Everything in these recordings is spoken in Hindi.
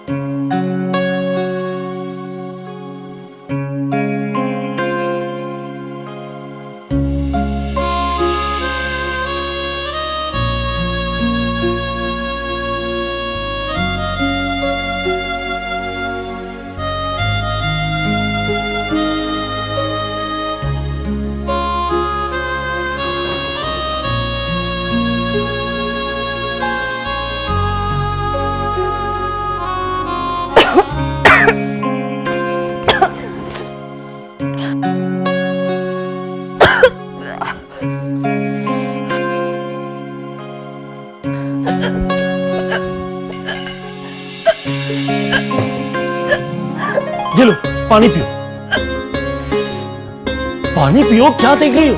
ये लो पानी पियो, पानी पियो। क्या देख रही हो?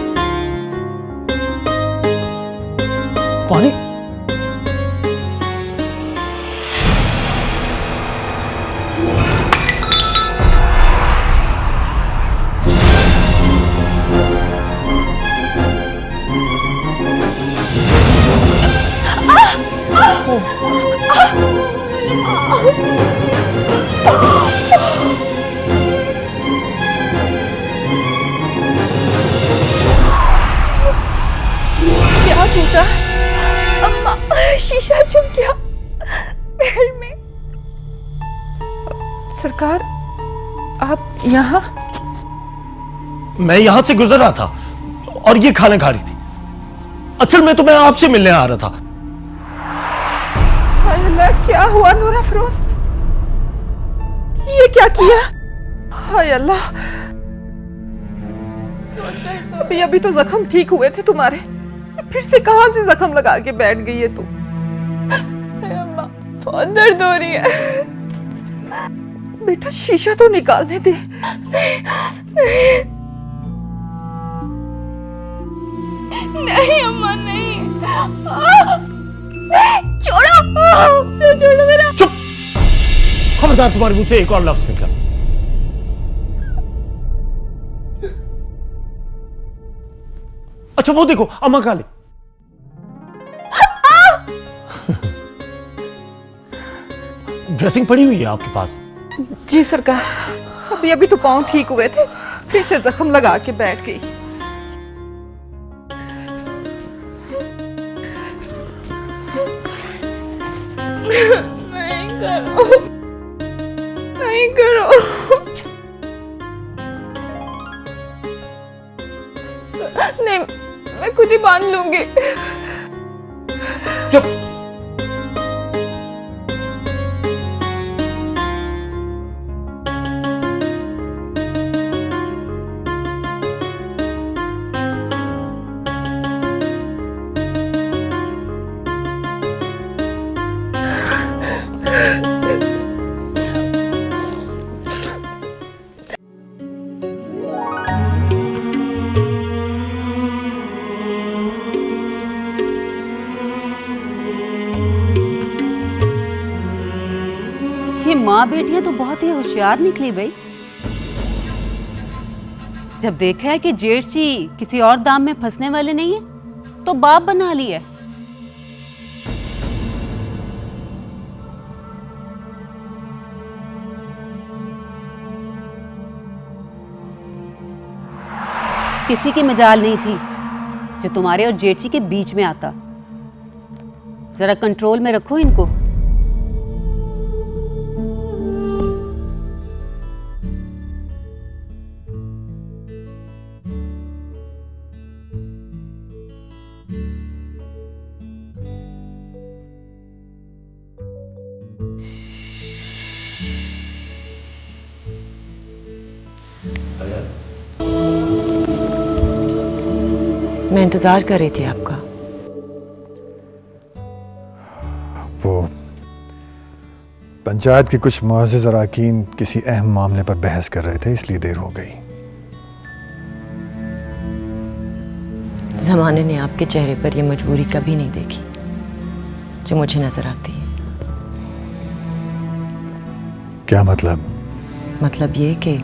पानी। क्या टूटा? अम्मा, शीशा चुभ गया पैर में। सरकार, आप यहाँ? मैं यहां से गुजर रहा था और ये खाना खा रही थी। असल में तो मैं आपसे मिलने आ रहा था। हाय अल्लाह, क्या हुआ नूरा फरोज? ये क्या किया? हाय अल्लाह, अभी अभी तो जख्म ठीक हुए थे तुम्हारे, फिर से कहां से जख्म लगा के बैठ गई है तू? अम्मा, बहुत दर्द हो रही है। बेटा शीशा तो निकालने दे। नहीं अम्मा, नहीं। छोड़ो, छोड़ो मेरा। चुप! खबरदार, तुम्हारे मुंह से एक और लफ्ज निकला। अच्छा वो देखो, अम्मा खा ले। ड्रेसिंग पड़ी हुई है आपके पास? जी सरकार, अभी अभी तो पाँव ठीक हुए थे, फिर से जख्म लगा के बैठ गई। नहीं करो, नहीं करो। नहीं, मैं खुद ही बांध लूंगी। चुप! ये माँ बेटियां तो बहुत ही होशियार निकली भाई। जब देखा है कि जेठजी किसी और दाम में फंसने वाले नहीं है तो बाप बना लिया। किसी की मजाल नहीं थी जो तुम्हारे और जेठजी के बीच में आता। जरा कंट्रोल में रखो इनको। मैं इंतजार कर रही थी आपका। वो पंचायत के कुछ मुअज़्ज़िज़ अरकान किसी अहम मामले पर बहस कर रहे थे, इसलिए देर हो गई। ज़माने ने आपके चेहरे पर यह मजबूरी कभी नहीं देखी जो मुझे नजर आती है। क्या मतलब? मतलब ये कि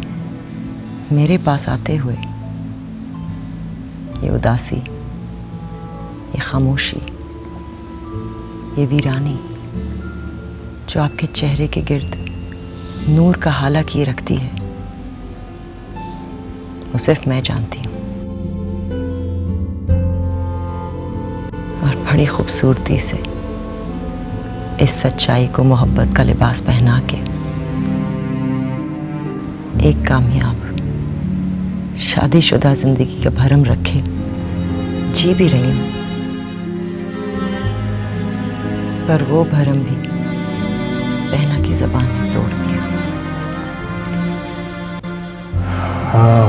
मेरे पास आते हुए ये उदासी, ये खामोशी, ये वीरानी, जो आपके चेहरे के गिर्द नूर का हाला किए रखती है, वो सिर्फ मैं जानती हूँ। और बड़ी खूबसूरती से इस सच्चाई को मोहब्बत का लिबास पहना के एक कामयाब शादीशुदा जिंदगी का भरम रखे जी भी रही हूँ, पर वो भरम भी बहना की ज़बान ने तोड़ दिया। हाँ,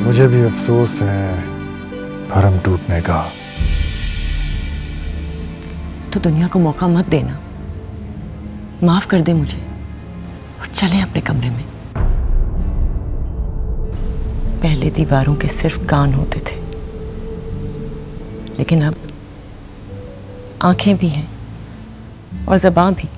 मुझे भी अफसोस है भरम टूटने का। तो दुनिया को मौका मत देना, माफ कर दे मुझे और चलें अपने कमरे में। पहले दीवारों के सिर्फ कान होते थे, लेकिन अब आंखें भी हैं और ज़बान भी।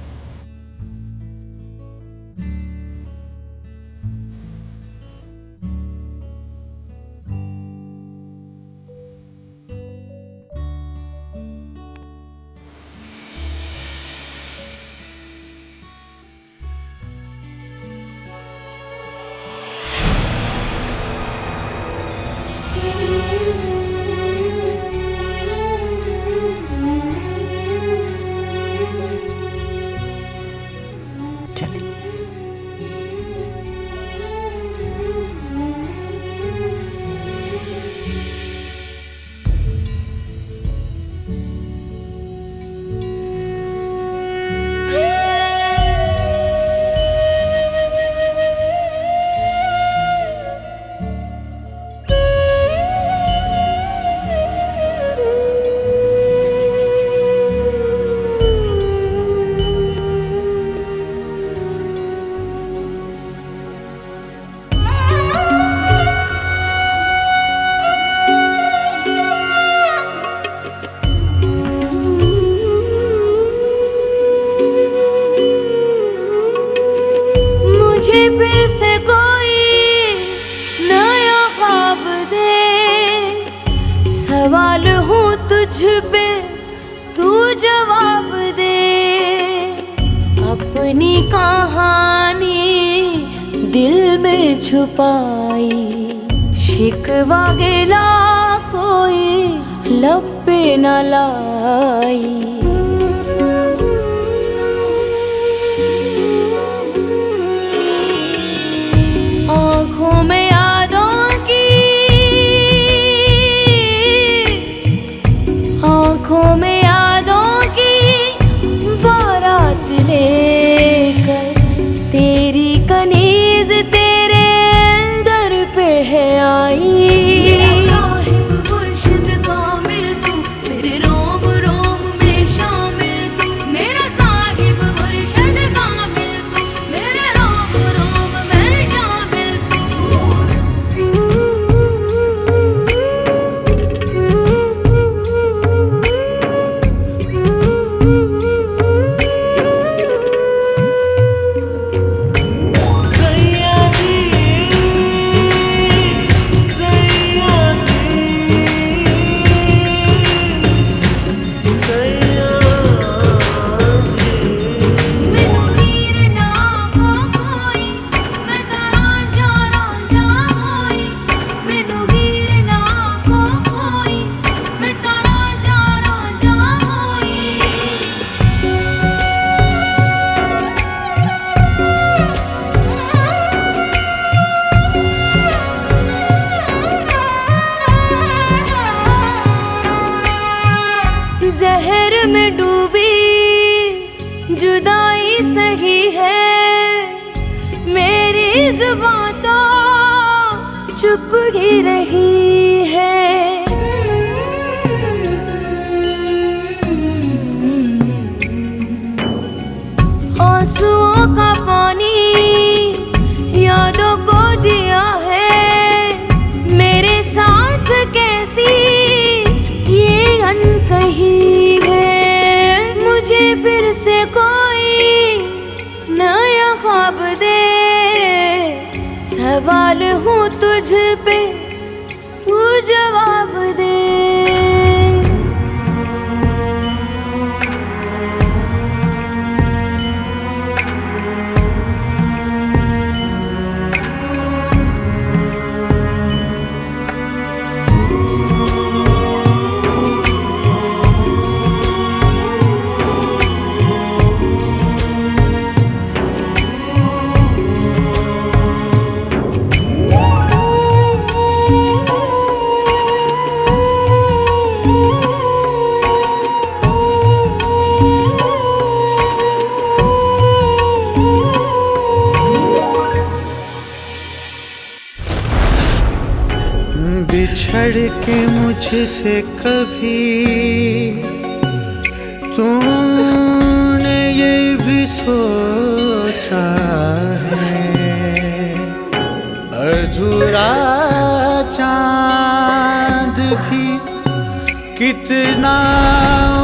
चलें। फिर से कोई नया ख्वाब दे, सवाल हूँ तुझ पे तू जवाब दे। अपनी कहानी दिल में छुपाई, शिकवा गिला कोई लब पे न लाई। आँखों में यादों की, आँखों में यादों की बारात लेकर, तेरी कनीज तेरे दर पे है आई। साहिब मुर्शिद कामिल तू, मेरे रोम रोम में शामिल तू। मेरा साहिब मुर्शिद कामिल तू, मेरे रोम रोम में शामिल तू। जहर में डूबी जुदाई सही है, मेरी जुबां तो चुप ही रही है। आंसुओं का पानी यादों को दिया है, मेरे साथ कैसी ये अनकही है। मुझे फिर से कोई नया ख्वाब दे, सवाल हूँ तुझ पे तू जवाब दे। लड़के मुझसे कभी तूने ये भी सोचा है अधूरा चांद भी कितना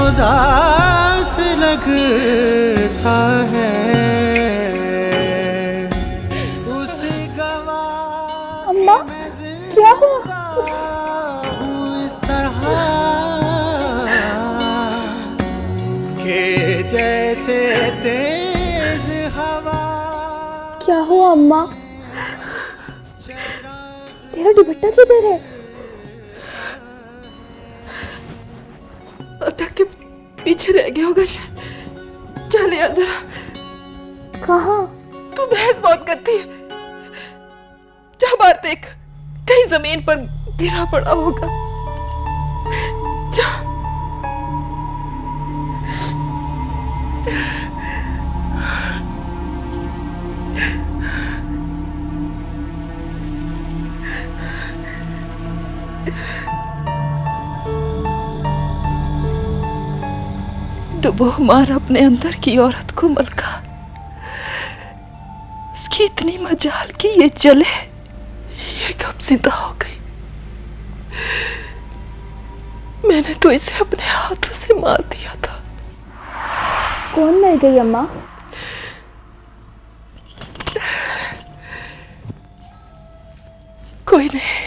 उदास लगता है उस गवाह अम्मा क्या हुआ? इस तरह के जैसे तेज हवा। क्या हुआ अम्मा? तेरा दुपट्टा किधर है? अटक के पीछे रह गया होगा शायद। चल यार जरा। कहाँ? तू बहस बहुत करती है। जा बाहर देख, कहीं जमीन पर गिरा पड़ा होगा। जा। डुबो मार अपने अंदर की औरत को मलका। उसकी इतनी मजाल कि ये जले, ये कब जिंदा हो गई। मैंने तो इसे अपने हाथों से मार दिया था। कौन मर गई अम्मा? कोई नहीं,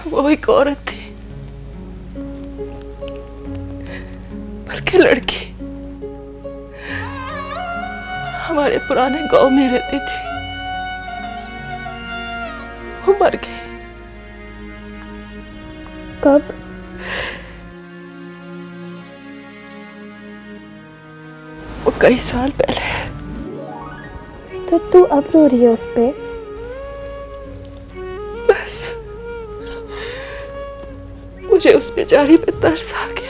वो एक औरत थी, बल्कि लड़की। हमारे पुराने गांव में रहती थी। वो मर गई। कब? वो कई साल पहले। तो तू अब रो रही है उस पे? बस मुझे उस बेचारी पे तरस आ गया।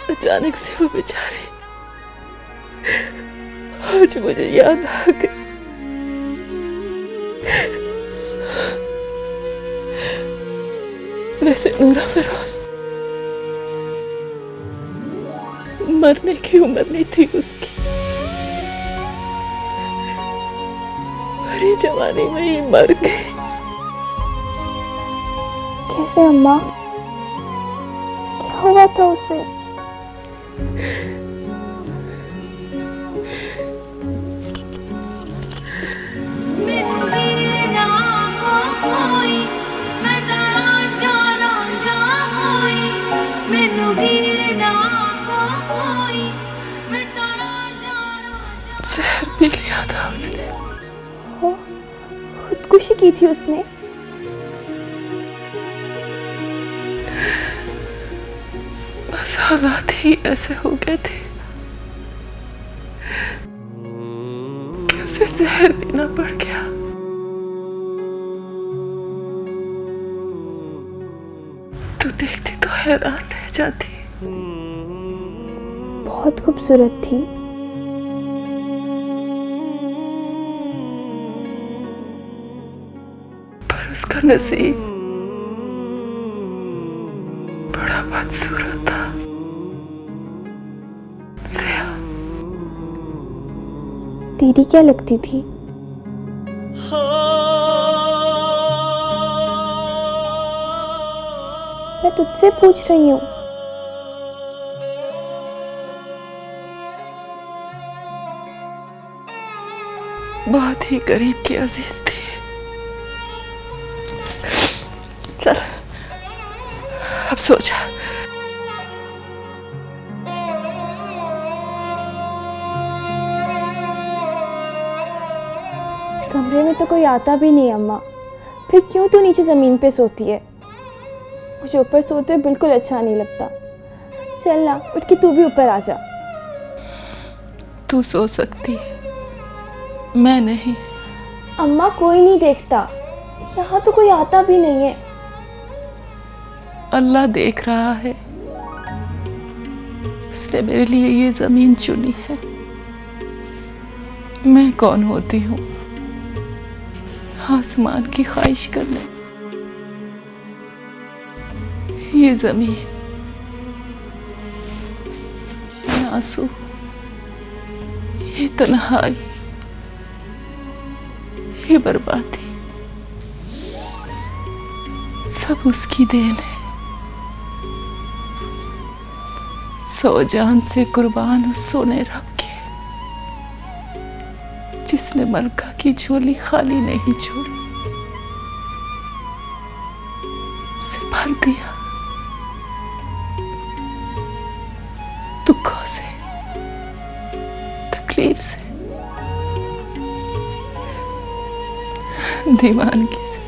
अचानक से वो बेचारी आज मुझे याद आ गई। वैसे नूरा फिरोज मरने की उम्र नहीं थी उसकी, बड़ी जवानी में ही मर गई। कैसे अम्मा? क्या हुआ था उसे? जहर पी लिया था उसने। हो, खुदकुशी की थी उसने? बस हालात ही ऐसे हो गए थे कि उसे जहर पीना पड़ गया। तू देखती तो हैरान रह जाती। बहुत खूबसूरत थी। पर उसका नसीब बड़ा बदसूरत था। तेरी क्या लगती थी? मैं तुझसे पूछ रही हूँ। बहुत ही करीब की अजीज थी। चल अब सो जा। कमरे में तो कोई आता भी नहीं अम्मा, फिर क्यों तू नीचे ज़मीन पे सोती है? मुझे ऊपर सोते बिल्कुल अच्छा नहीं लगता। चल ना, उठ के तू भी ऊपर आ जा। तू सो सकती है, मैं नहीं। अम्मा कोई नहीं देखता, यहाँ तो कोई आता भी नहीं है। अल्लाह देख रहा है, उसने मेरे लिए ये जमीन चुनी है। मैं कौन होती हूँ आसमान की ख्वाहिश करने? ये जमीन, ये आंसू, ये तन्हाई, ये बर्बादी सब उसकी देन है। 100 जान से कुर्बान उस सोने रब के, जिसने मलका की झोली खाली नहीं छोड़ी, उसे भर दिया दुखों से, तकलीफ से, दीवानगी से।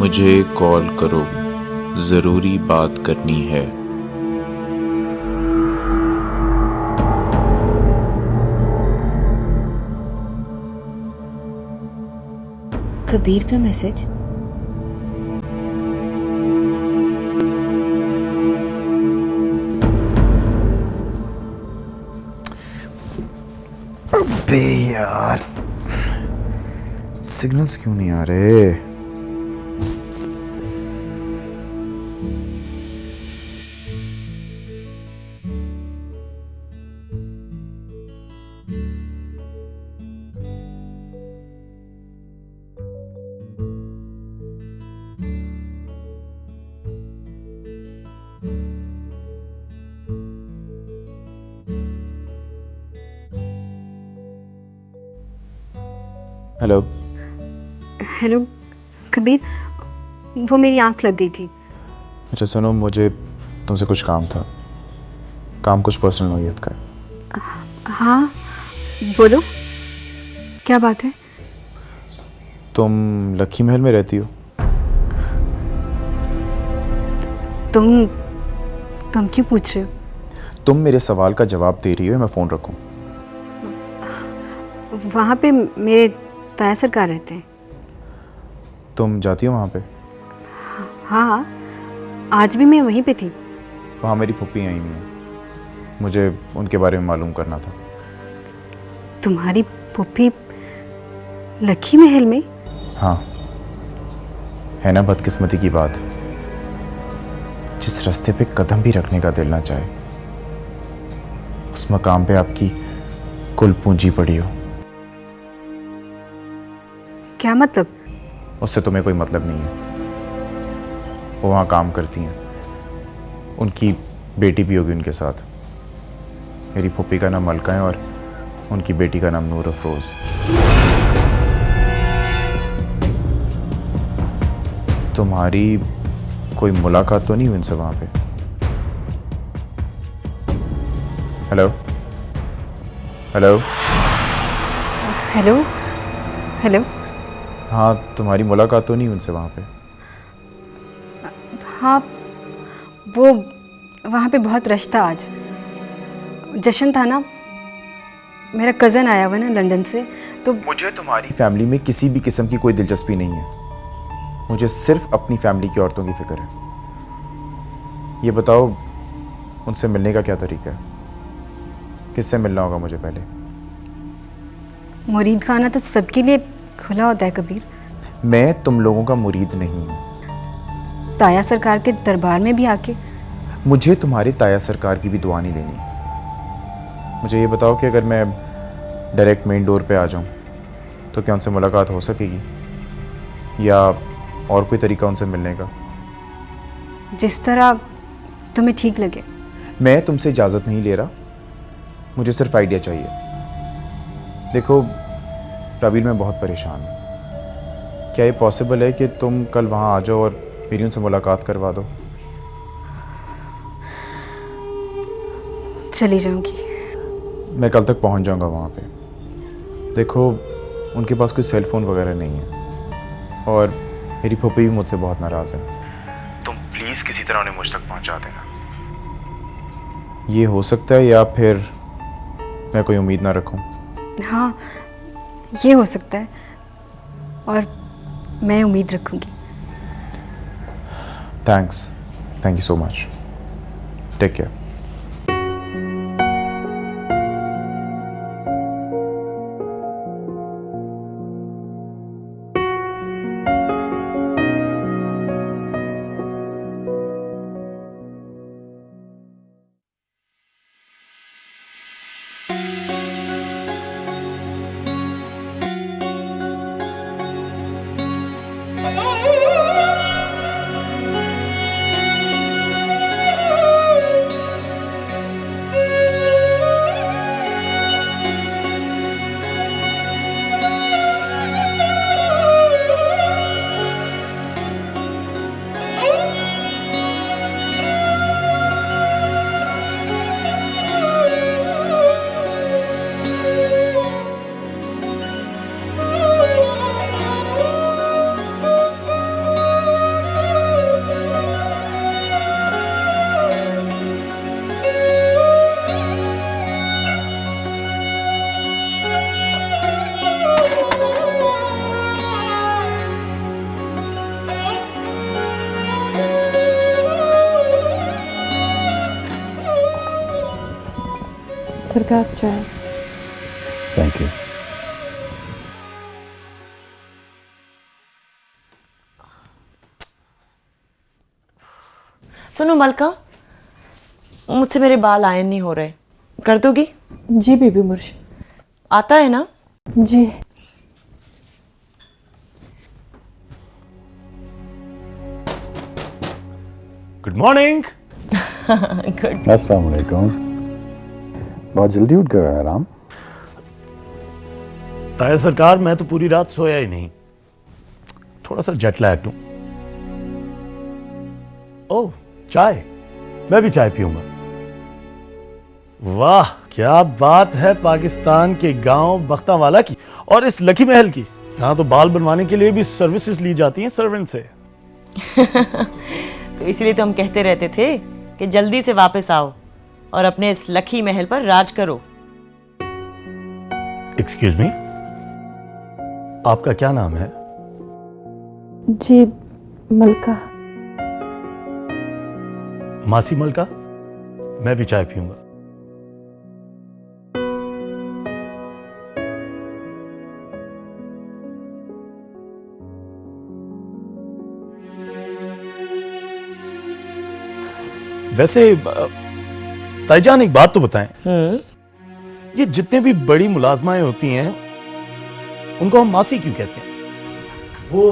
मुझे कॉल करो, जरूरी बात करनी है। कबीर का मैसेज? अबे यार, सिग्नल्स क्यों नहीं आ रहे? हेलो हेलो कबीर, वो मेरी आंख लग गई थी। अच्छा सुनो, मुझे तुमसे कुछ काम था। काम कुछ पर्सनल नोयत का है। हाँ बोलो, क्या बात है? तुम लक्की महल में रहती हो? तुम क्यों पूछ रहे हो? तुम मेरे सवाल का जवाब दे रही हो, मैं फ़ोन रखूं? वहाँ पे मेरे ताया सरकार रहते हैं। तुम जाती हो वहाँ पे? हाँ, आज भी मैं वहीं पे थी। वहाँ मेरी फूफी आई हुई है, मुझे उनके बारे में मालूम करना था। तुम्हारी फूफी लक्की महल में? हाँ, है ना बदकिस्मती की बात। जिस रास्ते पे कदम भी रखने का दिल ना चाहे, उस मकाम पे आपकी कुल पूंजी पड़ी हो। क्या मतलब? उससे तुम्हें कोई मतलब नहीं है। वो वहाँ काम करती हैं, उनकी बेटी भी होगी उनके साथ। मेरी फूफी का नाम मलका है और उनकी बेटी का नाम नूर अफरोज। तुम्हारी कोई मुलाकात तो नहीं हुई उनसे वहाँ पे? Hello hello hello hello. हाँ, तुम्हारी मुलाकात तो नहीं हुई उनसे वहाँ पे? हाँ, वो वहाँ पे बहुत रश था आज, जश्न था ना। मेरा कज़न आया हुआ ना लंदन से, तो मुझे तुम्हारी फैमिली में किसी भी किस्म की कोई दिलचस्पी नहीं है। मुझे सिर्फ अपनी फैमिली की औरतों की फिक्र है। ये बताओ, उनसे मिलने का क्या तरीका है? किससे मिलना होगा मुझे पहले? मुरीद खाना तो सबके लिए खुला होता है कबीर। मैं तुम लोगों का मुरीद नहीं हूँ। ताया सरकार के दरबार में भी आके मुझे तुम्हारे ताया सरकार की भी दुआ नहीं लेनी। मुझे ये बताओ कि अगर मैं डायरेक्ट मेन डोर पे आ जाऊँ तो क्या उनसे मुलाकात हो सकेगी, या और कोई तरीका उनसे मिलने का? जिस तरह तुम्हें ठीक लगे। मैं तुमसे इजाज़त नहीं ले रहा, मुझे सिर्फ आइडिया चाहिए। देखो प्रवीण, मैं बहुत परेशान हूँ। क्या ये पॉसिबल है कि तुम कल वहाँ आ जाओ और मेरी उनसे मुलाकात करवा दो? चली जाऊंगी। मैं कल तक पहुँच जाऊँगा वहाँ पे। देखो, उनके पास कोई सेल फ़ोन वगैरह नहीं है और मेरी फूफी भी मुझसे बहुत नाराज़ है। तुम प्लीज़ किसी तरह उन्हें मुझ तक पहुँचा देना। ये हो सकता है, या फिर मैं कोई उम्मीद ना रखूँ? हाँ, ये हो सकता है और मैं उम्मीद रखूंगी। Thanks, thank you so much. Take care. सरकार चाय। Thank you. सुनो मलका, मुझसे मेरे बाल आयन नहीं हो रहे, कर दोगी? जी बीबी मुर्शिद। आता है ना? जी। Good morning. गुड। अस्सलाम वालेकुम। बहुत जल्दी उठ गए आराम? ताया सरकार, मैं तो पूरी रात सोया ही नहीं, थोड़ा सा जेट लैग्ड हूं। ओह, चाय। मैं भी चाय पीऊंगा। वाह, क्या बात है पाकिस्तान के गांव बख्तावाला की और इस लकी महल की। यहां तो बाल बनवाने के लिए भी सर्विसेज ली जाती हैं सर्वेंट से। तो इसलिए तो हम कहते रहते थे कि जल्दी से वापस आओ और अपने इस लकी महल पर राज करो। एक्सक्यूज मी, आपका क्या नाम है? जी मलका। मासी मलका। मैं भी चाय पीऊंगा। वैसे ताईजान, एक बात तो बताएं, ये जितने भी बड़ी मुलाजमाएं होती हैं उनको हम मासी क्यों कहते हैं? वो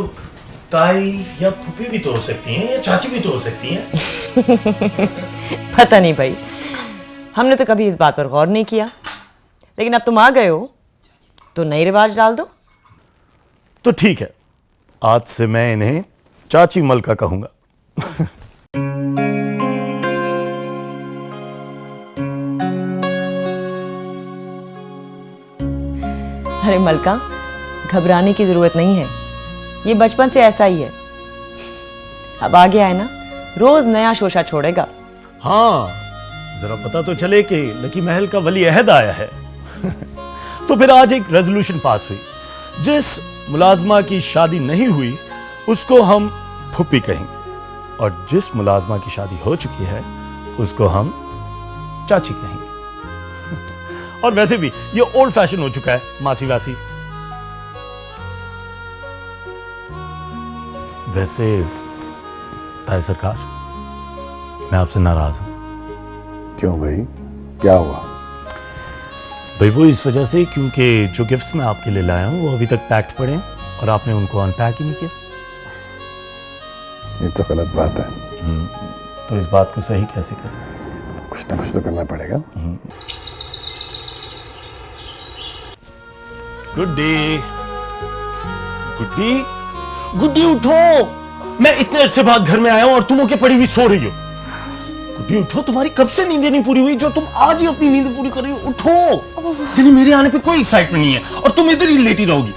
ताई या फूफी भी तो हो सकती हैं, या चाची भी तो हो सकती हैं। पता नहीं भाई, हमने तो कभी इस बात पर गौर नहीं किया। लेकिन अब तुम आ गए हो तो नई रिवाज डाल दो। तो ठीक है, आज से मैं इन्हें चाची मलका कहूंगा। अरे मलका, घबराने की जरूरत नहीं है, ये बचपन से ऐसा ही है। अब आ गया है ना, रोज नया शोशा छोड़ेगा। हाँ, जरा पता तो चले कि लकी महल का वली अहद आया है। तो फिर आज एक रेजोल्यूशन पास हुई, जिस मुलाजमा की शादी नहीं हुई उसको हम फुप्पी कहेंगे, और जिस मुलाजमा की शादी हो चुकी है उसको हम चाची कहेंगे। और वैसे भी ये ओल्ड फैशन हो चुका है, मासी वासी। वैसे ताई सरकार, मैं आपसे नाराज हूं। क्यों भाई, क्या हुआ? भाई वो इस वजह से क्योंकि जो गिफ्ट्स मैं आपके लिए लाया हूं वो अभी तक पैक्ड पड़े हैं और आपने उनको अनपैक ही नहीं किया। ये तो गलत बात है। तो इस बात को सही कैसे करें? कुछ ना कुछ तो करना पड़ेगा। गुड्डी, गुड्डी, गुड्डी उठो! मैं इतने अरसे बाद घर में आया हूं और तुम होके पड़ी हुई सो रही हो। गुड्डी उठो, तुम्हारी कब से नींद नहीं पूरी हुई जो तुम आज ही अपनी नींद पूरी कर रही हो? उठो! यानी मेरे आने पे कोई एक्साइटमेंट नहीं है और तुम इधर ही लेटी रहोगी।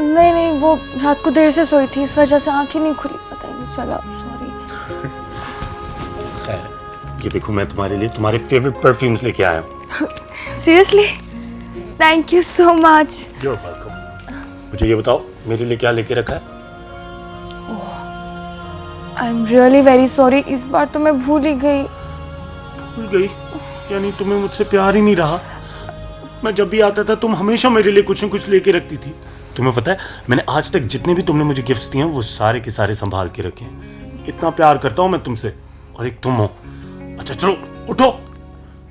नहीं, वो रात को देर से सोई थी, इस वजह से आंखें नहीं खुली, पता ही नहीं चला, सॉरी। खैर, ये देखो मैं तुम्हारे लिए तुम्हारे फेवरेट परफ्यूम्स लेके आया हूँ। Seriously? Thank you so much. You're welcome। मुझे ये बताओ मेरे लिए क्या लेके रखा है? I am really very sorry, इस बार तो मैं भूल ही गई। भूल गई? यानी तुम्हें मुझसे प्यार ही नहीं रहा? मैं जब भी आता था तुम हमेशा मेरे लिए कुछ न कुछ लेके रखती थी। तुम्हें पता है मैंने आज तक जितने भी तुमने मुझे गिफ्ट्स दिए हैं वो सारे के सारे संभाल के रखे हैं। इतना प्यार करता हूं मैं तुमसे, और एक तुम हो। अच्छा चलो उठो,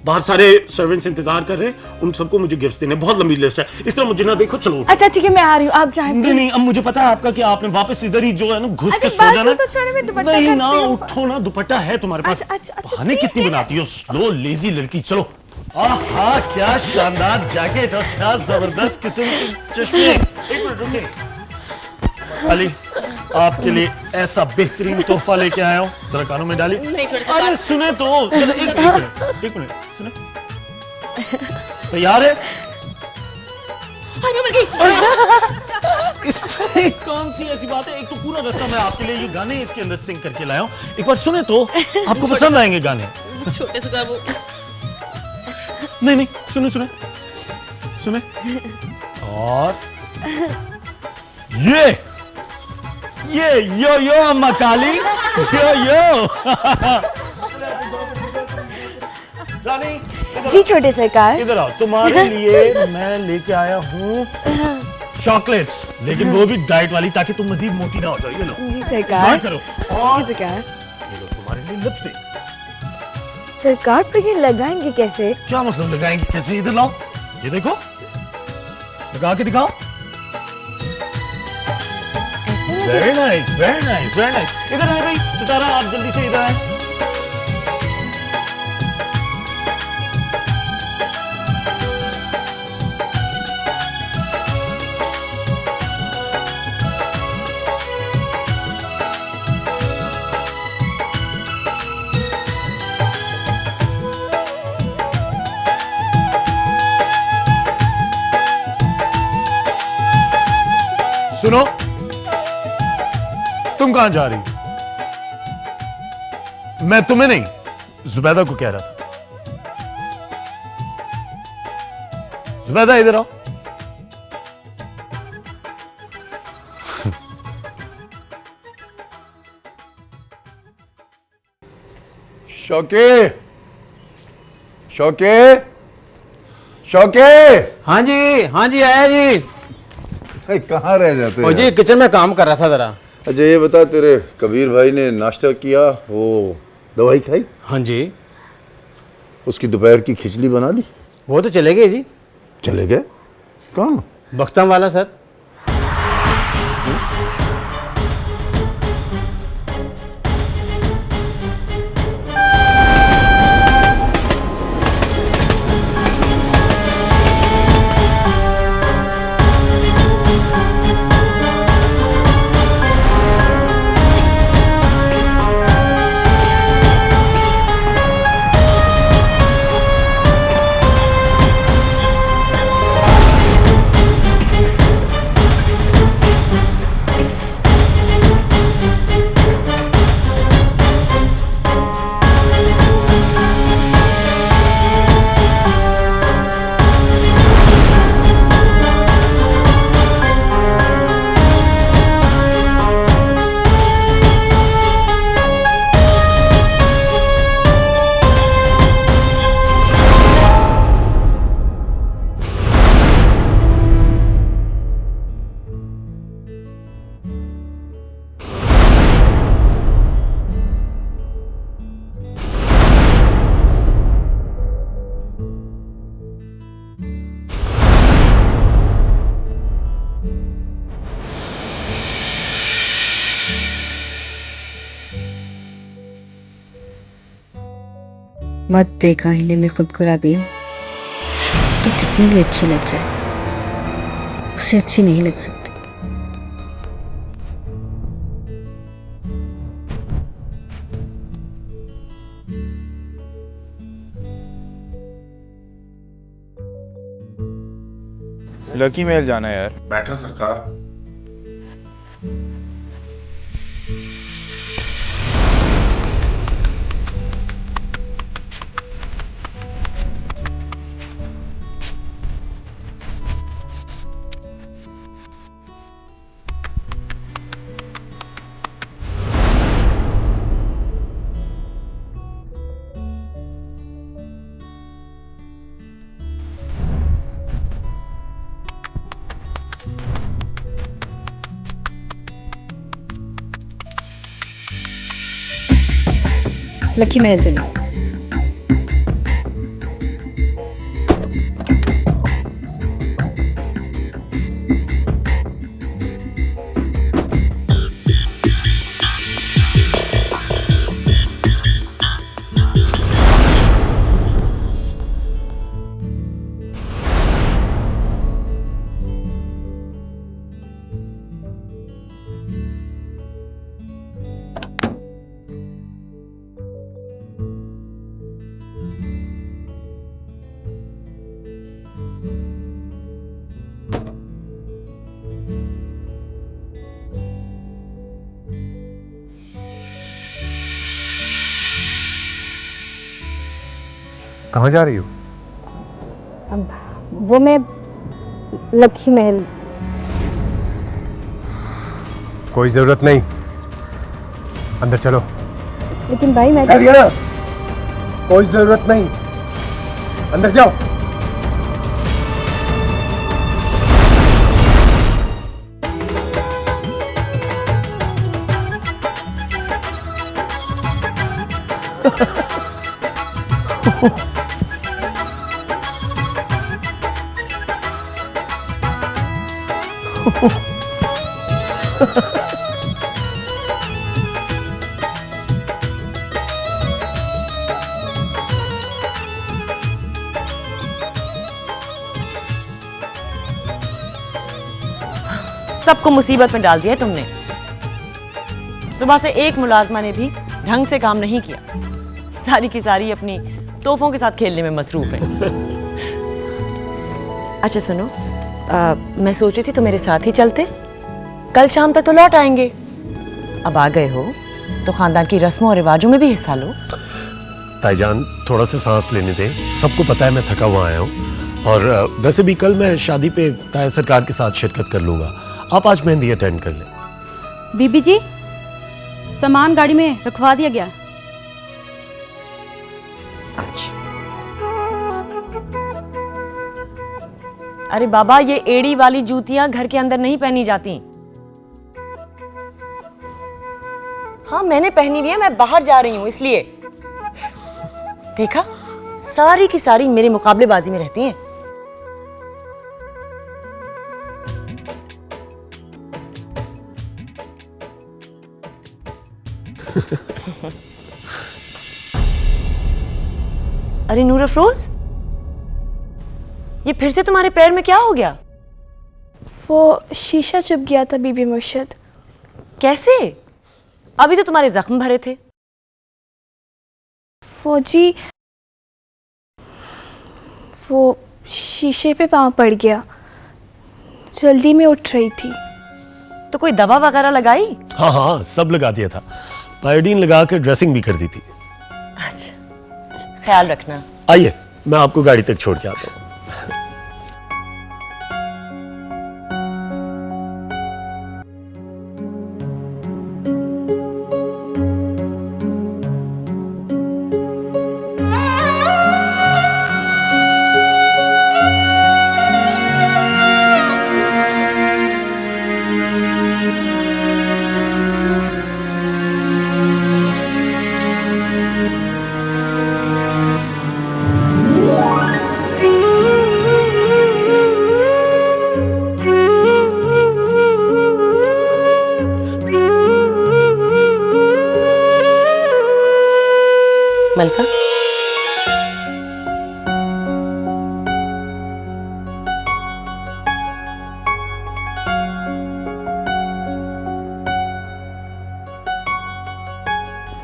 बाहर सारे सर्वेंट्स इंतजार कर रहे हैं, उन सबको मुझे गिफ्ट्स देने, बहुत लंबी लिस्ट है। इस तरह मुझे ना देखो, चलो उठो। अच्छा ठीक है, मैं आ रही हूँ, आप जाएं। नहीं, अब मुझे पता है आपका कि आपने वापस इधर ही जो है ना घुस के सो जाना। नहीं ना, उठो ना, दुपट्टा है तुम्हारे पास। बहाने कितनी बनाती हो, स्लो लेजी लड़की। चलो। आहा, क्या शानदार जैकेट और क्या जबरदस्त किस्म के चश्मे। एक मिनट रुकिए, अली आपके लिए ऐसा बेहतरीन तोहफा लेके आया हूँ, जरा कानों में डाली। अरे सुने तो, एक मिनट सुने। तैयार है? इसमें कौन सी ऐसी बात है? एक तो पूरा रास्ता मैं आपके लिए ये गाने इसके अंदर सिंग करके लाया हूँ, एक बार सुने तो आपको पसंद आएंगे गाने। छोटे से वो नहीं, सुने सुने। और ये यो अम्मा काली, यो रानी जी छोटे सरकार। इधर आओ, तुम्हारे लिए मैं लेके आया हूँ चॉकलेट्स, लेकिन वो भी डाइट वाली, ताकि तुम मजीद मोटी ना हो जाओ। ये लो जी सरकार। करो। और सरकार, ये लो तुम्हारे लिए लिपस्टिक। सरकार पर ये लगाएंगे कैसे? क्या मतलब लगाएंगे कैसे? इधर लाओ, ये देखो, लगा के दिखाओ। Very nice, very nice, very nice. इधर आए भाई, सितारा आप जल्दी से इधर आए। सुनो, तुम कहां जा रही? मैं तुम्हें नहीं, जुबैदा को कह रहा था। जुबैदा इधर आओ। शौके, हाँ जी आया जी। कहाँ रह जाते हो जी? किचन में काम कर रहा था जरा। अच्छा ये बता, तेरे कबीर भाई ने नाश्ता किया, वो दवाई खाई? हाँ जी। उसकी दोपहर की खिचड़ी बना दी? वो तो चले गए जी। चले गए? कहाँ? बख्तम वाला सर। मत देख आईने में खुद को राबीन, तो कितनी भी अच्छी लग जाए उससे अच्छी नहीं लग सकती। लकी महल जाना है यार। बैठो सरकार। लकी महल चलो। कहाँ जा रही हो? अब वो मैं लकी महल। कोई जरूरत नहीं, अंदर चलो। लेकिन भाई मैं कोई जरूरत नहीं, अंदर जाओ। सबको मुसीबत में डाल दिया है तुमने। सुबह से एक मुलाजमा ने भी ढंग से काम नहीं किया, सारी की सारी अपनी तोहफों के साथ खेलने में मसरूफ है। अच्छा सुनो, मैं सोच रही थी तो मेरे साथ ही चलते, कल शाम तक तो लौट आएंगे। अब आ गए हो तो खानदान की रस्मों और रिवाजों में भी हिस्सा लो। ताईजान थोड़ा सा सांस लेने दे, सबको पता है मैं थका हुआ आया हूँ। और वैसे भी कल मैं शादी पे ताया सरकार के साथ शिरकत कर लूँगा, आप आज मेहंदी अटेंड कर लें। बीबी जी, सामान गाड़ी में रखवा दिया गया। अरे बाबा, ये एड़ी वाली जूतियां घर के अंदर नहीं पहनी जाती। हाँ मैंने पहनी हुई है, मैं बाहर जा रही हूं इसलिए। देखा, सारी की सारी मेरे मुकाबलेबाजी में रहती हैं। अरे नूर अफरोज, ये फिर से तुम्हारे पैर में क्या हो गया? वो शीशा चुभ गया था बीबी मुर्शिद। कैसे? अभी तो तुम्हारे जख्म भरे थे। फौजी, वो शीशे पे पाँव पड़ गया, जल्दी में उठ रही थी। तो कोई दवा वगैरह लगाई? हाँ हाँ, सब लगा दिया था, पायोडीन लगा के ड्रेसिंग भी कर दी थी। अच्छा, ख्याल रखना। आइए, मैं आपको गाड़ी तक छोड़ के आता हूँ। मलका,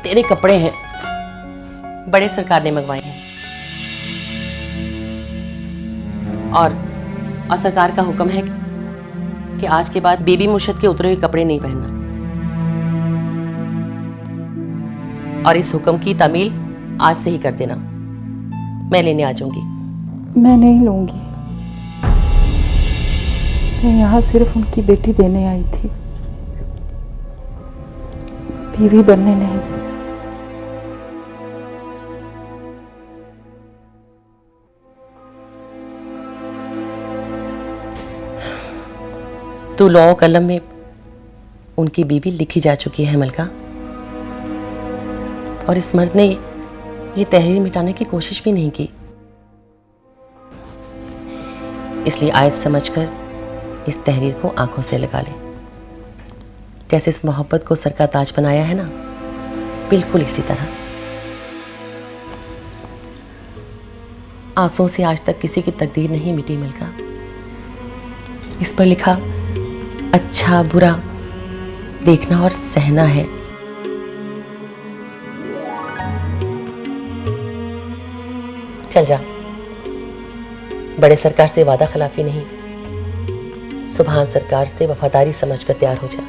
तेरे कपड़े हैं, बड़े सरकार ने मंगवाए हैं। और सरकार का हुक्म है कि आज के बाद बेबी मुर्शद के उतरे हुए कपड़े नहीं पहनना। और इस हुक्म की तामील आज से ही कर देना। मैं लेने आ जाऊंगी। मैं नहीं लूंगी। मैं यहाँ सिर्फ उनकी बेटी देने आई थी, बीवी बनने नहीं। तो लौह कलम में उनकी बीवी लिखी जा चुकी है मलका, और इस मर्द ने ये तहरीर मिटाने की कोशिश भी नहीं की। इसलिए आयत समझकर इस तहरीर को आंखों से लगा ले। जैसे इस मोहब्बत को सर का ताज बनाया है ना, बिल्कुल इसी तरह। आंसुओं से आज तक किसी की तकदीर नहीं मिटी मलका। इस पर लिखा अच्छा बुरा देखना और सहना है। चल जा, बड़े सरकार से वादा खिलाफी नहीं, सुभान सरकार से वफादारी समझकर तैयार हो जा।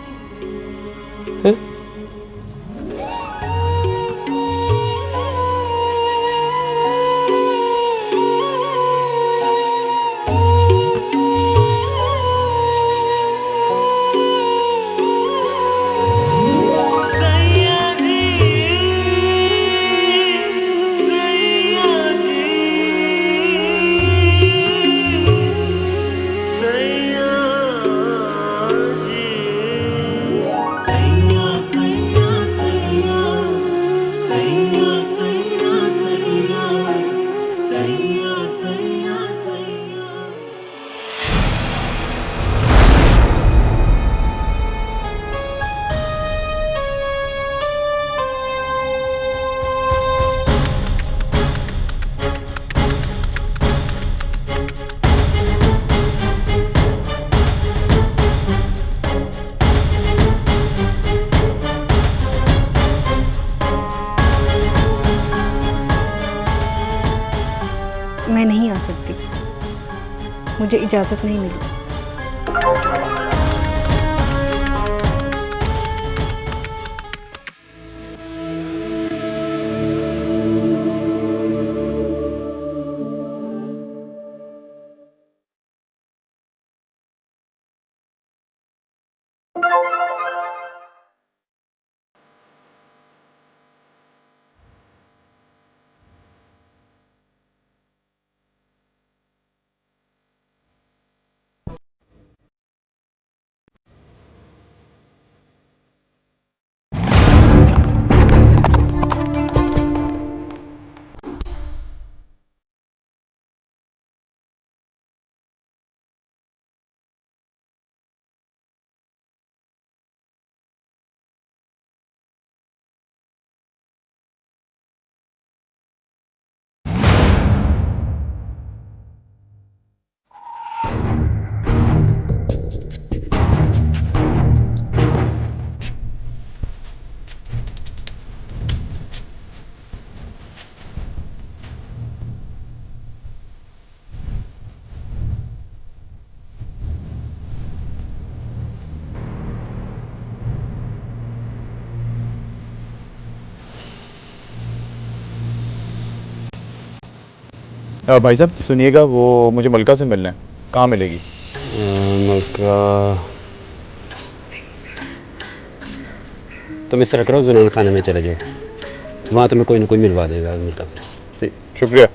मैं नहीं आ सकती, मुझे इजाज़त नहीं मिली। भाई साहब सुनिएगा, वो मुझे मलका से मिलना है। कहाँ मिलेगी? मलका, तुम इस तरह करो, जुनून खाने में चले जाओ, वहाँ तुम्हें कोई ना कोई मिलवा देगा मलका से। ठीक, शुक्रिया।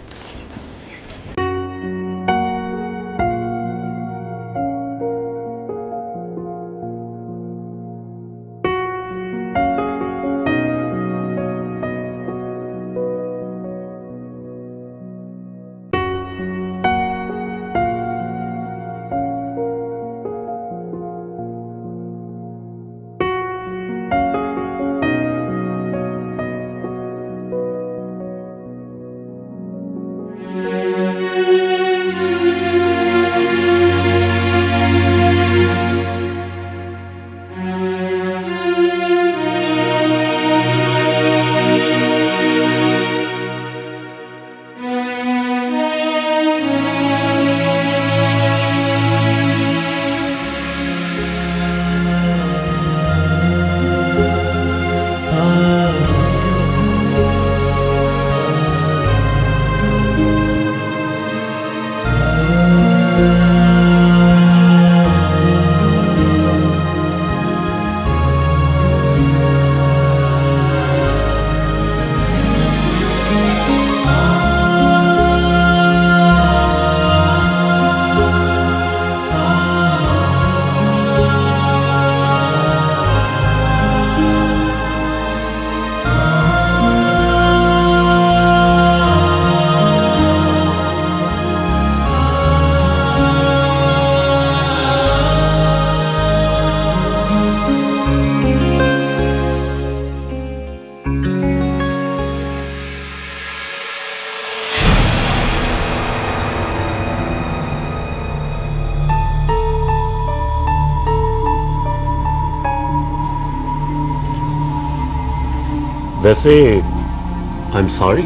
वैसे आई एम सॉरी।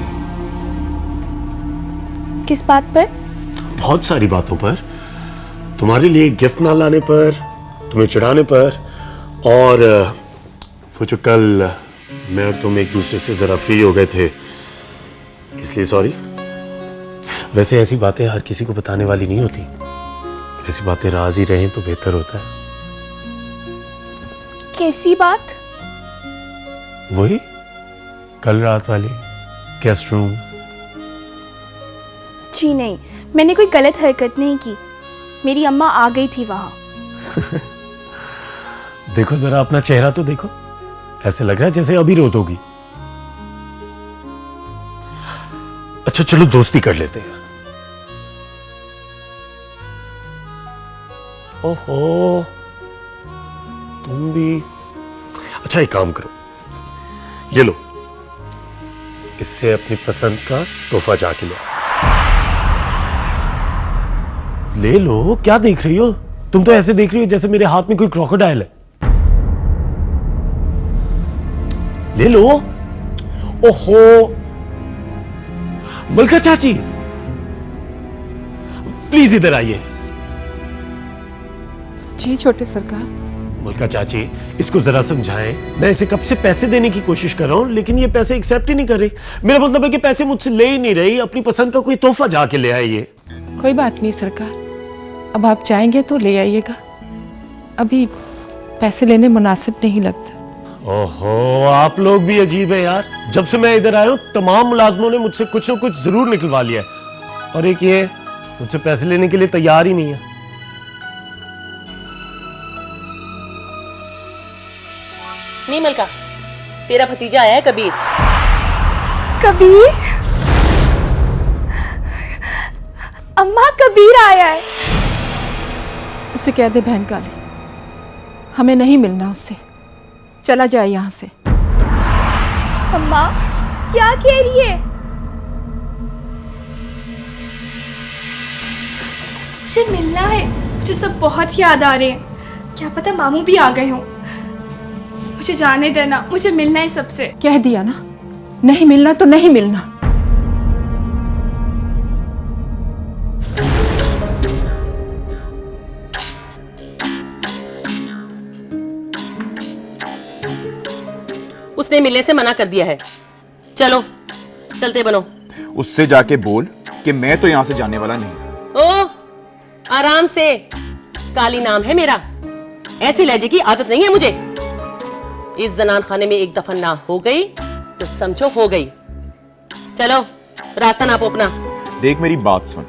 किस बात पर? बहुत सारी बातों पर। तुम्हारे लिए गिफ्ट ना लाने पर, तुम्हें चिढ़ाने पर, और वो जो कल मैं और तुम एक दूसरे से जरा फ्री हो गए थे, इसलिए सॉरी। वैसे ऐसी बातें हर किसी को बताने वाली नहीं होती। ऐसी बातें राज ही रहें तो बेहतर होता है। कैसी बात? वही कल रात वाली गेस्ट रूम। जी नहीं, मैंने कोई गलत हरकत नहीं की। मेरी अम्मा आ गई थी वहां। देखो जरा अपना चेहरा तो देखो, ऐसे लग रहा है जैसे अभी रो दोगी। अच्छा चलो दोस्ती कर लेते हैं। ओहो तुम भी। अच्छा एक काम करो, ये लो, इससे अपनी पसंद का तोहफा जाके लो। ले लो, क्या देख रही हो? तुम तो ऐसे देख रही हो जैसे मेरे हाथ में कोई क्रोकोडाइल है। ले लो। ओहो मलका चाची, प्लीज इधर आइए। जी छोटे सरकार। मलका चाची, इसको जरा समझाएं। मैं इसे कब से पैसे देने की कोशिश कर रहा हूं, लेकिन ये पैसे एक्सेप्ट ही नहीं कर रही। मेरा मतलब है कि पैसे मुझसे ले ही नहीं रही। अपनी पसंद का कोई तोहफा जाके ले आइए। कोई बात नहीं सरकार, अब आप चाहेंगे तो ले आइएगा। अभी पैसे लेने मुनासिब नहीं लगता। ओहो आप लोग भी अजीब है यार। जब से मैं इधर आया हूं तमाम मुलाजमों ने मुझसे कुछ ना कुछ जरूर निकलवा लिया है, और एक ये मुझसे पैसे लेने के लिए तैयार ही नहीं है। नहीं मलका, तेरा भतीजा आया है कबीर। कबीर? अम्मा कबीर आया है। उसे कह दे बहन काली, हमें नहीं मिलना उससे, चला जाए यहां से। अम्मा क्या कह रही है? मुझे मिलना है, मुझे सब बहुत याद आ रहे हैं। क्या पता मामू भी आ गए हों। मुझे जाने देना, मुझे मिलना है सबसे। कह दिया ना, नहीं मिलना तो नहीं मिलना। उसने मिलने से मना कर दिया है। चलो चलते बनो। उससे जाके बोल कि मैं तो यहां से जाने वाला नहीं। ओ आराम से, काली नाम है मेरा, ऐसी लहजे की आदत नहीं है मुझे। इस जनान खाने में एक दफा ना हो गई तो समझो हो गई। चलो रास्ता नापो अपना। देख मेरी बात सुन,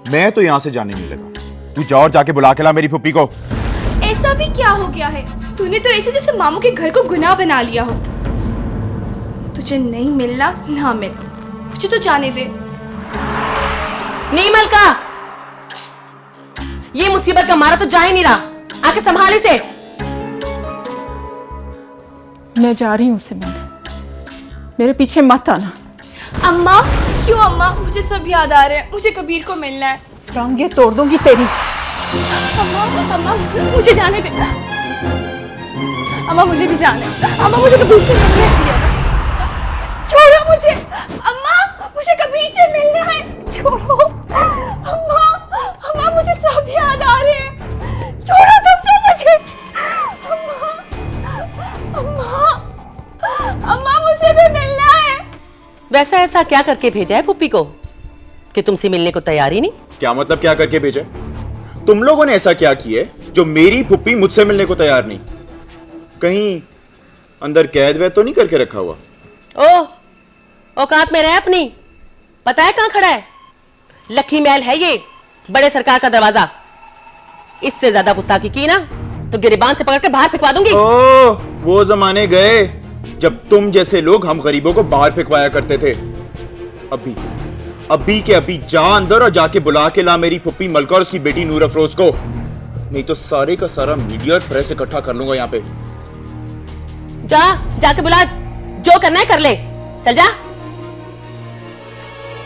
मैं तो यहां से जाने नहीं लगा। तू जा और जाके बुला के ला मेरी फुप्पी को। ऐसा भी क्या हो गया है? तूने तो ऐसे जैसे मामू के घर को गुनाह बना लिया हो। तुझे नहीं मिलना ना मिल, मुझे तो जाने दे। नहीं मलका, ये मुसीबत का मारा तो जा ही नहीं रहा, आके संभाल इसे। मैं जा रही हूं उसे मिलने, मेरे पीछे मत आना। अम्मा क्यों? अम्मा मुझे सब याद आ रहे हैं, मुझे कबीर को मिलना है। टांगे तोड़ दूंगी तेरी। अम्मा मुझे जाने दे। अम्मा मुझे भी जाना है। अम्मा मुझे कबीर से मिलना है। छोड़ो मुझे। अम्मा मुझे कबीर से मिलना है। छोड़ो अम्मा। अम्मा मुझे सब याद आ रहे हैं। छोड़ो तुम तो मुझे। अम्मा अम्मा मुझे भी मिलना है। वैसा ऐसा क्या करके भेजा है पुप्पी को कि तुमसे मिलने को तैयार ही नहीं? क्या मतलब क्या करके भेजा? तुम लोगों ने ऐसा क्या किया है जो मेरी फुप्पी मुझसे मिलने को तैयार नहीं? कहीं अंदर कैद वैद तो नहीं करके रखा हुआ? ओ औकात में रहे अपनी। पता है कहां खड़ा है? लखी महल है ये, बड़े सरकार का दरवाजा। इससे ज्यादा गुस्ताखी की ना तो गिरिबान से पकड़ के बाहर फेंकवा दूंगी। ओ, वो जमाने गए जब तुम जैसे लोग हम गरीबों को बाहर फेंकवाया करते थे। अभी के अभी जा अंदर और जाके बुला के ला मेरी फुप्पी मलका और उसकी बेटी नूर अफरोज को, नहीं तो सारे का सारा मीडिया और प्रेस इकट्ठा कर लूंगा यहाँ पे। जाके बुला, जो करना है कर ले। चल जा।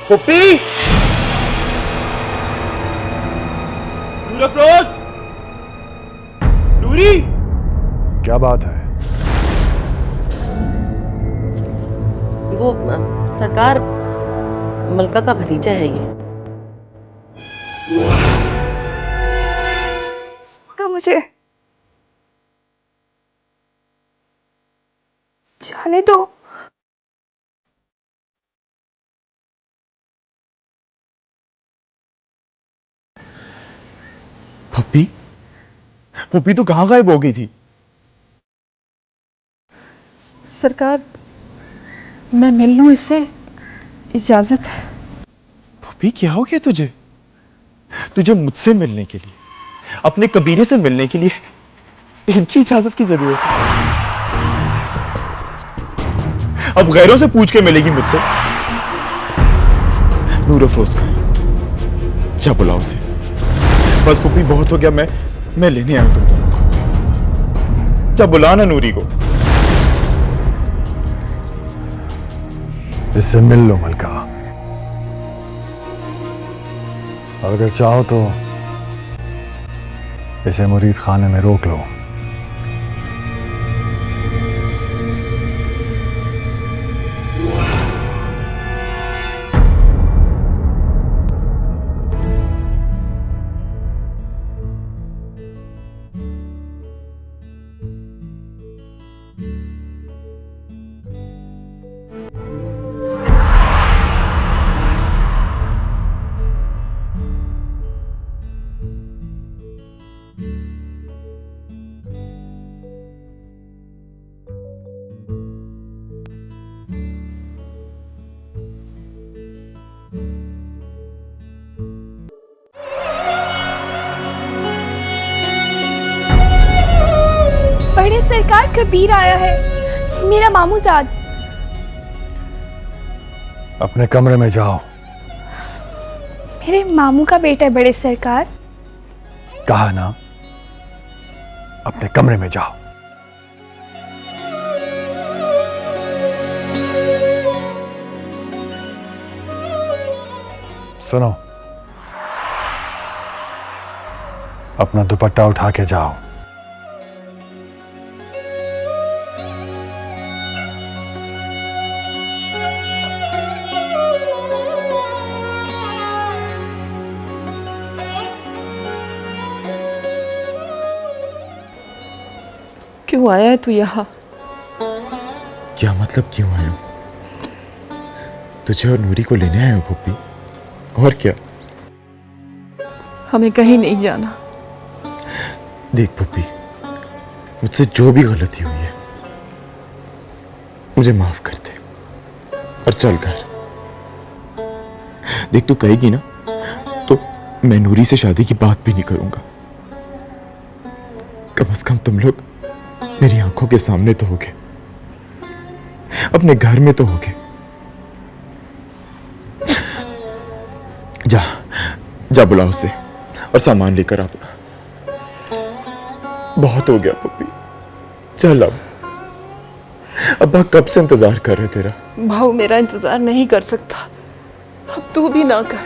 फुप्पी, नूर अफरोज, नूरी। क्या बात है? वो सरकार मलका का भतीजा है ये। मुझे जाने दो। पप्पी, पप्पी तो कहाँ गायब हो गई थी? सरकार, मैं मिल लूं इससे, इजाजत है? पप्पी क्या हो गया तुझे? तुझे मुझसे मिलने के लिए, अपने कबीरे से मिलने के लिए इनकी इजाजत की जरूरत है? अब गैरों से पूछ के मिलेगी मुझसे? नूर अफरोज का जा बुलाओ उसे। बस पुप्पी बहुत हो गया, मैं लेने आया तुम दोनों को। जा बुला ना नूरी को। इससे मिल लो मलका, और अगर चाहो तो इसे मुरीद खाने में रोक लो। बड़े सरकार, कबीर आया है, मेरा मामूजाद। अपने कमरे में जाओ। मेरे मामू का बेटा है बड़े सरकार। कहा ना, अपने कमरे में जाओ। सुनो, अपना दुपट्टा उठा के जाओ। क्यों आया है तू यहाँ? क्या मतलब क्यों आया हूं? तुझे और नूरी को लेने आया हूं पुप्पी, और क्या? हमें कहीं नहीं जाना। देख पुप्पी, मुझसे जो भी गलती हुई है मुझे माफ कर दे और चल कर। देख तू कहेगी ना तो मैं नूरी से शादी की बात भी नहीं करूंगा। कम से कम तुम लोग मेरी आंखों के सामने तो होगे, अपने घर में तो होगे। जा जा बुलाओ उसे और सामान लेकर आ। बहुत हो गया पुप्पी, चल अब। अब्बा कब से इंतजार कर रहे तेरा। भाऊ मेरा इंतजार नहीं कर सकता, अब तू भी ना कर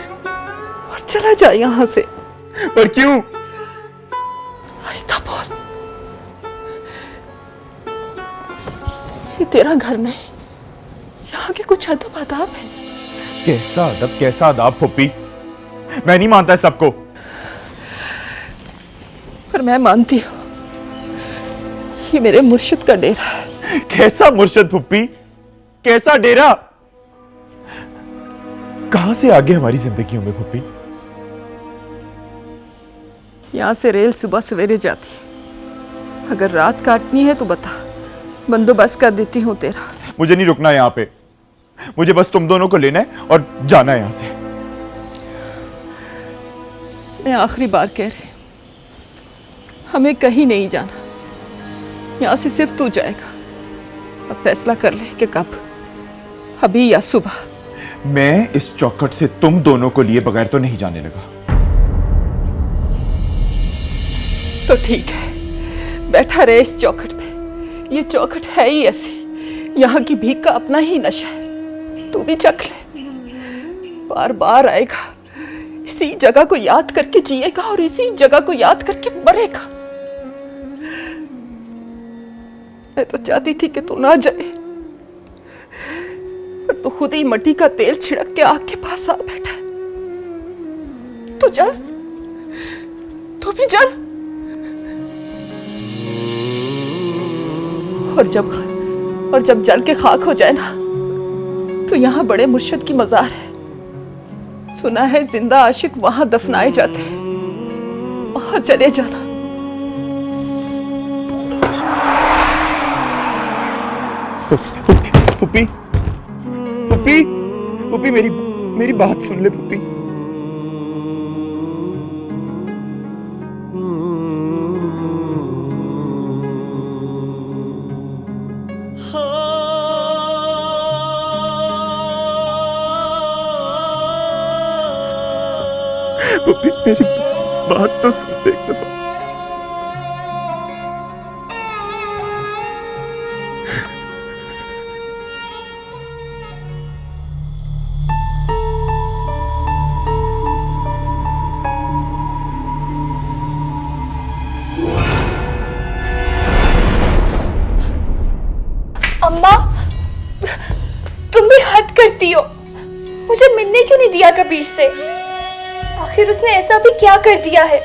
और चला जा यहाँ से। पर क्यों? आहिस्ता बोल, ये तेरा घर नहीं, यहाँ के कुछ अदब आदाब है। कैसा अदब कैसा आदाब पुप्पी, मैं नहीं मानता सबको। पर मैं मानती हूँ, ये मेरे मुर्शिद का डेरा है। कैसा मुर्शिद पुप्पी, कैसा डेरा? कहां से आगे हमारी जिंदगियों में पुप्पी? यहाँ से रेल सुबह सवेरे जाती है, अगर रात काटनी है तो बता, बंदोबस्त कर देती हूँ तेरा। मुझे नहीं रुकना यहाँ पे, मुझे बस तुम दोनों को लेना है और जाना है यहाँ से। मैं आखिरी बार कह रही हूँ, हमें कहीं नहीं जाना, यहाँ से सिर्फ तू जाएगा। अब फैसला कर ले कि कब, अभी या सुबह। मैं इस चौखट से तुम दोनों को लिए बगैर तो नहीं जाने लगा। तो ठीक है, बैठा रहे इस चौखट पे। ये चौखट है ही ऐसी, यहाँ की भीख का अपना ही नशा है, तू भी चख ले। बार बार आएगा, इसी जगह को याद करके जिएगा और इसी जगह को याद करके मरेगा। मैं तो चाहती थी कि तू ना जाए, पर तू खुद ही मट्टी का तेल छिड़क के आग के पास आ बैठा है। तू चल, तू भी चल। और जब जल के खाक हो जाए ना, तो यहाँ बड़े मुर्शिद की मज़ार है। सुना है जिंदा आशिक वहां दफनाए जाते हैं, वहां चले जाना। पुप्पी पुप्पी पुप्पी मेरी बात सुन ले पुप्पी। पुप्पी मेरी बात तो सुन ले एक दफा। अम्मा, तुम भी हद करती हो। मुझे मिलने क्यों नहीं दिया कबीर से? आखिर उसने ऐसा भी क्या कर दिया है?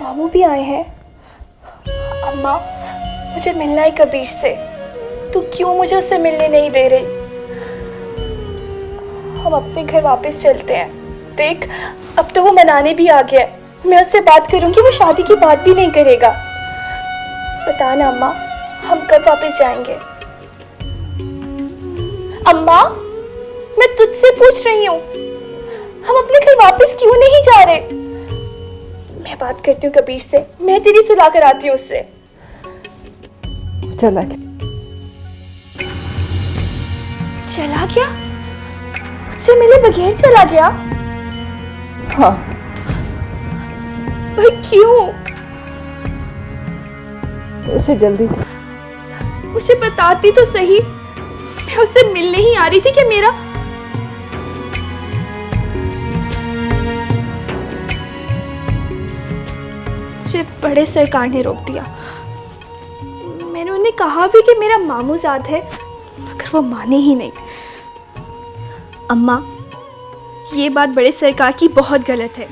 मामू भी आए हैं। अम्मा, मुझे मिलना है कबीर से। तू क्यों मुझे उससे मिलने नहीं दे रही? हम अपने घर वापस चलते हैं। देख, अब तो वो मनाने भी आ गया है। मैं उससे बात करूंगी, वो शादी की बात भी नहीं करेगा। बता ना अम्मा, हम कब वापस जाएंगे? अम्मा, मैं तुझसे पूछ रही हूँ, हम अपने घर वापस क्यों नहीं जा रहे? मैं बात करती हूँ कबीर से, मैं तेरी सुलह कराती हूँ उससे। चला गया। चला गया? मुझसे मिले बगैर चला गया? हाँ। पर क्यों? उसे जल्दी थी। मुझे बताती तो सही। मैं उससे मिलने ही आ रही थी कि मेरा मुझे बड़े सरकार ने रोक दिया। मैंने उन्हें कहा भी कि मेरा मामूजाद है, मगर वो माने ही नहीं। अम्मा, ये बात बड़े सरकार की बहुत गलत है।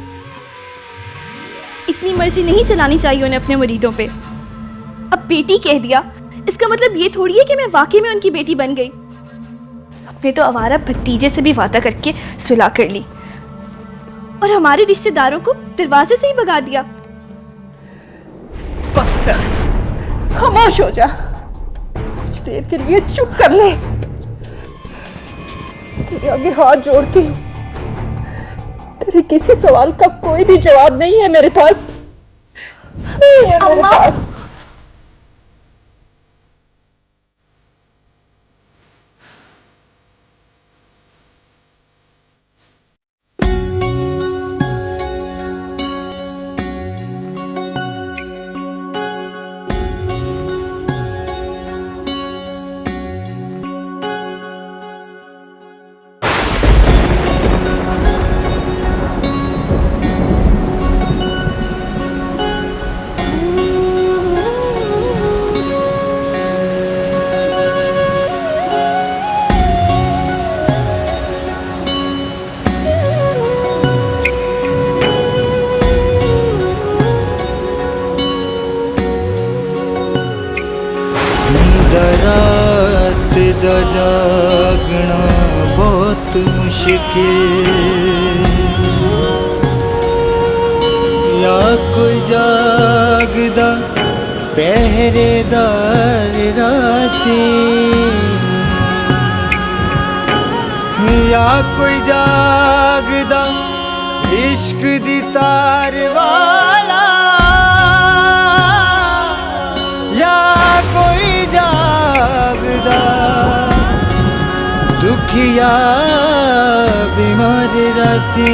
इतनी मर्जी नहीं चलानी चाहिए उन्हें अपने मुरीदों पे। अब बेटी कह दिया, इसका मतलब ये थोड़ी है कि मैं वाकई में उनकी बेटी बन गई। अपने तो आवारा भतीजे से भी वादा करके सुलह कर ली और हमारे रिश्तेदारों को दरवाजे से ही भगा दिया। बस कर, खामोश हो जा। कुछ देर के लिए चुप कर ले। तेरे आगे हाथ जोड़ती हूँ, तेरे किसी सवाल का कोई भी जवाब नहीं है मेरे पास। नहीं है मेरे पास। रात दा जागना बहुत मुश्किल, या कोई जागदा पहरेदार राती, या कोई जागदा इश्क दी तार वाला, या कोई जागदा दुखिया बीमार राती।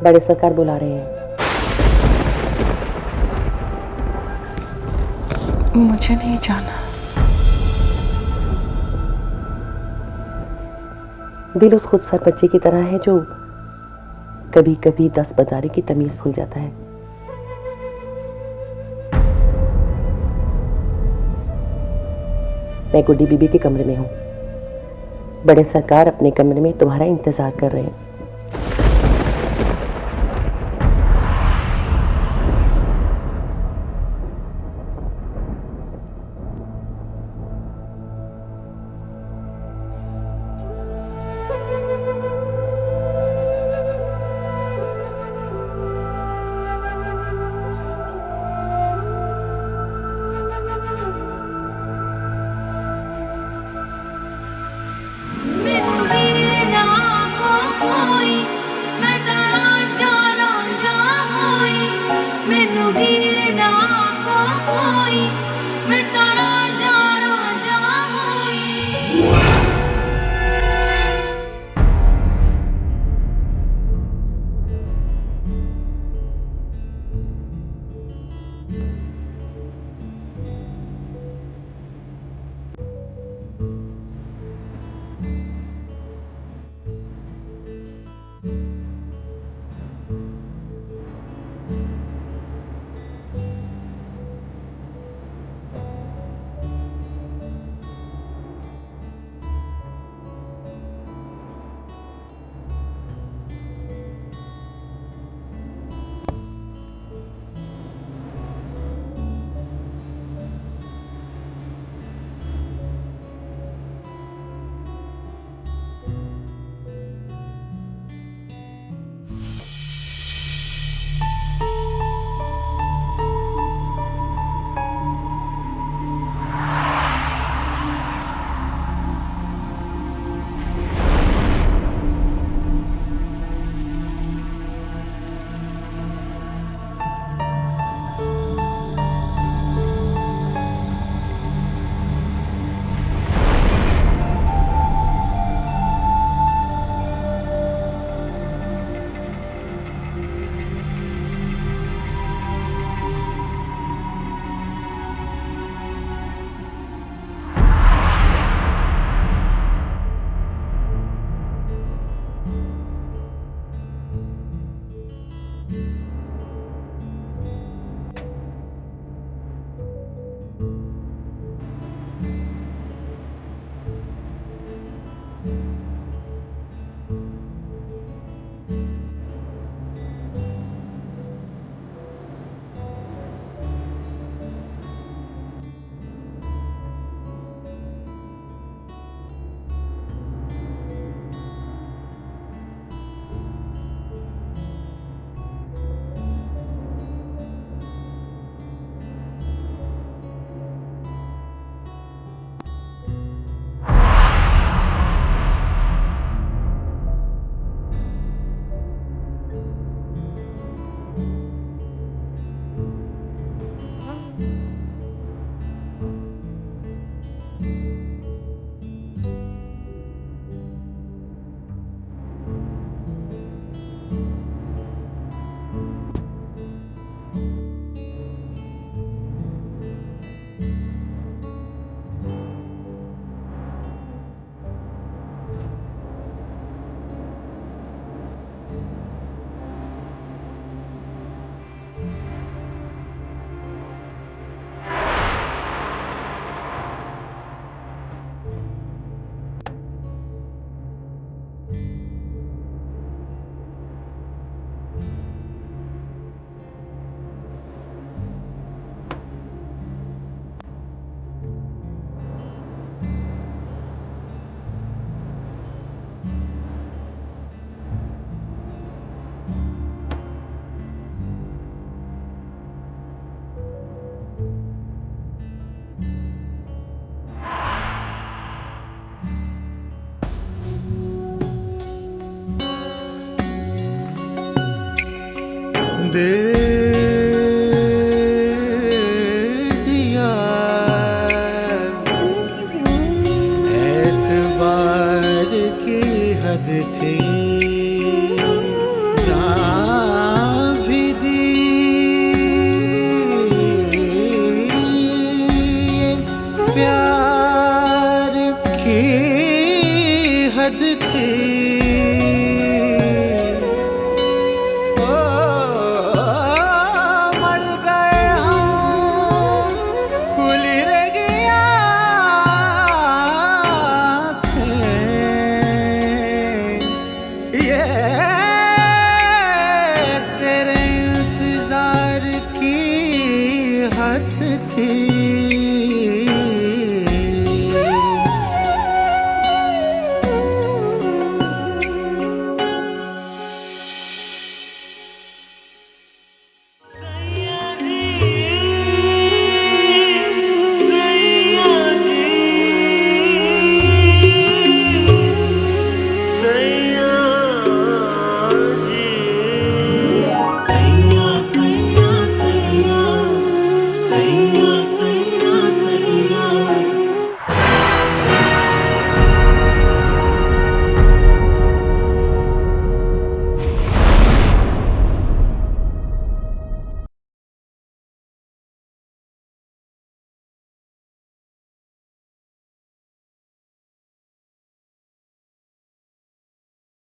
बड़े सरकार बुला रहे हैं। मुझे नहीं जाना। दिल उस खुद सर बच्चे की तरह है जो कभी कभी 10 बतारे की तमीज भूल जाता है। मैं गुड्डी बीबी के कमरे में हूं। बड़े सरकार अपने कमरे में तुम्हारा इंतजार कर रहे हैं। दिल